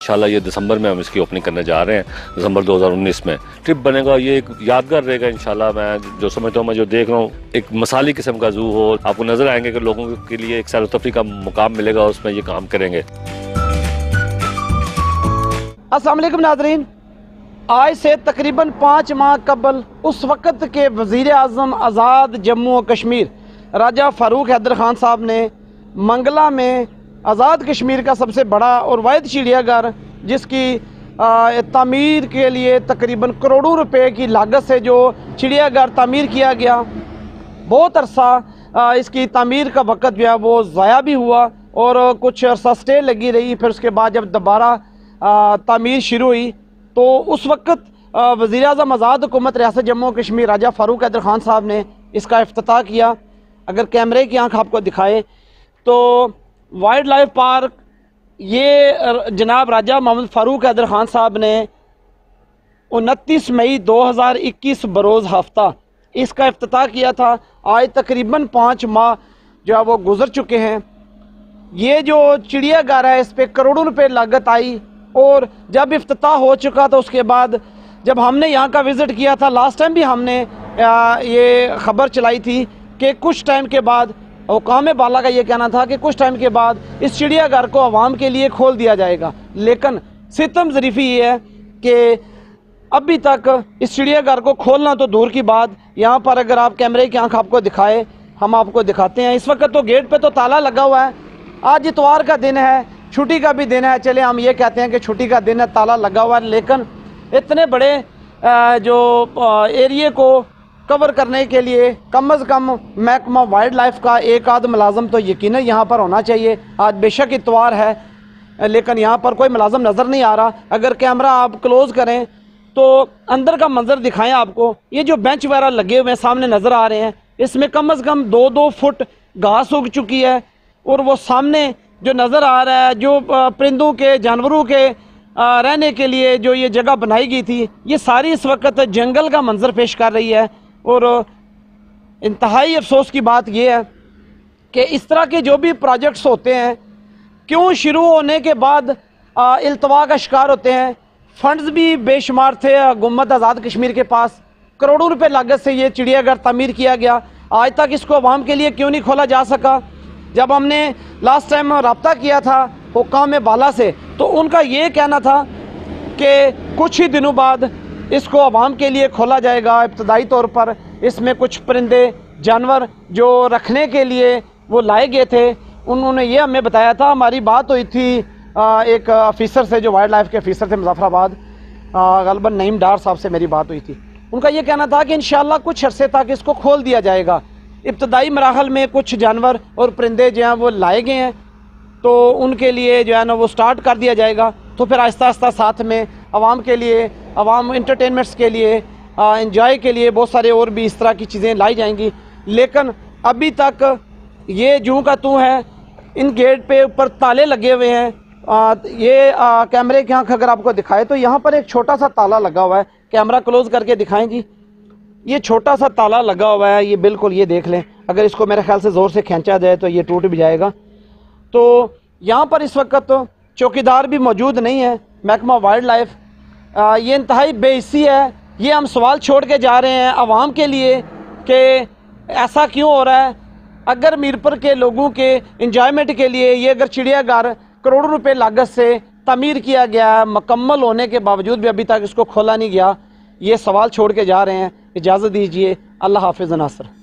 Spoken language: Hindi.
इंशाल्लाह ये दिसंबर में हम इसकी ओपनिंग करने जा रहे हैं, दिसंबर 2019 में ट्रिप बनेगा। ये एक यादगार रहेगा इंशाल्लाह। मैं जो समझता हूँ, मैं जो देख रहा हूँ, एक मसाली किस्म का जू हो, आपको नजर आएंगे कि लोगों के लिए एक सैर तफरी का मुकाम मिलेगा, उसमें ये काम करेंगे। अस्सलाम वालेकुम नाज़रीन, आज से तकरीबन 5 माह कबल उस वक़्त के वज़ीर आज़म आज़ाद जम्मू और कश्मीर राजा फ़ारूक हैदर ख़ान साहब ने मंगला में आज़ाद कश्मीर का सबसे बड़ा और वाहिद चिड़ियाघर, जिसकी तामीर के लिए तकरीबन करोड़ों रुपए की लागत से जो चिड़ियाघर तामीर किया गया, बहुत अरसा इसकी तामीर का वक़्त जो है वो ज़ाया भी हुआ और कुछ अरसा स्टे लगी रही। फिर उसके बाद जब दोबारा तामीर शुरू हुई तो उस वक़्त वज़ीर आज़म आज़ाद हुकूमत रियासत जम्मू और कश्मीर राजा फ़ारूक हैदर ख़ान साहब ने इसका इफ्तिताह किया। अगर कैमरे की आंख आपको दिखाए तो वाइल्ड लाइफ पार्क ये जनाब राजा मोहम्मद फ़ारूक हैदर ख़ान साहब ने 29 मई 2021 बरोज़ हफ्ता इसका इफ्तिताह किया था। आज तकरीबन 5 माह जो है वो गुज़र चुके हैं। ये जो चिड़ियाघर है इस पर करोड़ों रुपए लागत आई और जब इफ्तिताह हो चुका था उसके बाद जब हमने यहाँ का विज़िट किया था, लास्ट टाइम भी हमने ये ख़बर चलाई थी कि कुछ टाइम के बाद, हुकाम वाला का ये कहना था कि कुछ टाइम के बाद इस चिड़ियाघर को आवाम के लिए खोल दिया जाएगा। लेकिन सितम ज़रीफ़ी ये है कि अभी तक इस चिड़ियाघर को खोलना तो दूर की बात, यहाँ पर अगर आप कैमरे की आंख आपको दिखाए, हम आपको दिखाते हैं। इस वक्त तो गेट पे तो ताला लगा हुआ है। आज इतवार का दिन है, छुट्टी का भी दिन है, चले हम ये कहते हैं कि छुट्टी का दिन है, ताला लगा हुआ है। लेकिन इतने बड़े जो एरिए को कवर करने के लिए कम अज़ कम महकमा वाइल्ड लाइफ का एक आध मुलाजम तो यकीनन यहाँ पर होना चाहिए। आज बेशक इतवार है लेकिन यहाँ पर कोई मुलाजम नज़र नहीं आ रहा। अगर कैमरा आप क्लोज़ करें तो अंदर का मंजर दिखाएं आपको। ये जो बेंच वगैरह लगे हुए हैं सामने नज़र आ रहे हैं, इसमें कम अज़ कम 2-2 फुट घास उग चुकी है और वो सामने जो नज़र आ रहा है, जो परिंदों के, जानवरों के रहने के लिए जो ये जगह बनाई गई थी, ये सारी इस वक्त जंगल का मंजर पेश कर रही है। और इंतहाई अफसोस की बात यह है कि इस तरह के जो भी प्रोजेक्ट्स होते हैं, क्यों शुरू होने के बाद इल्तवा का शिकार होते हैं। फंड्स भी बेशुमार थे हुकूमत आज़ाद कश्मीर के पास, करोड़ों रुपए लागत से ये चिड़ियाघर तामीर किया गया। आज तक इसको अवाम के लिए क्यों नहीं खोला जा सका। जब हमने लास्ट टाइम रब्ता किया था हुकाम वाला से तो उनका ये कहना था कि कुछ ही दिनों बाद इसको अवाम के लिए खोला जाएगा। इब्तदाई तौर पर इसमें कुछ परिंदे, जानवर जो रखने के लिए वो लाए गए थे, उन्होंने ये हमें बताया था। हमारी बात हुई थी एक ऑफिसर से जो वाइल्ड लाइफ के ऑफिसर थे मुजफ्फराबाद, गलबन नईम डार साहब से मेरी बात हुई थी। उनका ये कहना था कि इंशाल्लाह कुछ अरसे तक इसको खोल दिया जाएगा। इब्तदाई मराहल में कुछ जानवर और परिंदे जो हैं वो लाए गए हैं तो उनके लिए जो है ना वो स्टार्ट कर दिया जाएगा। तो फिर आहिस्ता आहिस्ता साथ में आवाम के लिए, आवाम इंटरटेनमेंट्स के लिए, इंजॉय के लिए बहुत सारे और भी इस तरह की चीज़ें लाई जाएंगी। लेकिन अभी तक ये जूं का तू है, इन गेट पे ऊपर ताले लगे हुए हैं। ये कैमरे की आंख अगर आपको दिखाए तो यहाँ पर एक छोटा सा ताला लगा हुआ है। कैमरा क्लोज करके दिखाएं जी, ये छोटा सा ताला लगा हुआ है। ये बिल्कुल, ये देख लें, अगर इसको मेरे ख्याल से ज़ोर से खींचा जाए तो ये टूट भी जाएगा। तो यहाँ पर इस वक्त तो चौकीदार भी मौजूद नहीं है महकमा वाइल्ड लाइफ। ये इंतहाई बेइज्जती है। ये हम सवाल छोड़ के जा रहे हैं आवाम के लिए कि ऐसा क्यों हो रहा है। अगर मीरपुर के लोगों के इंजॉयमेंट के लिए ये अगर चिड़ियाघर करोड़ों रुपए लागत से तामीर किया गया है, मुकम्मल होने के बावजूद भी अभी तक इसको खोला नहीं गया, ये सवाल छोड़ के जा रहे हैं। इजाज़त दीजिए। अल्लाह हाफिज़ नासर।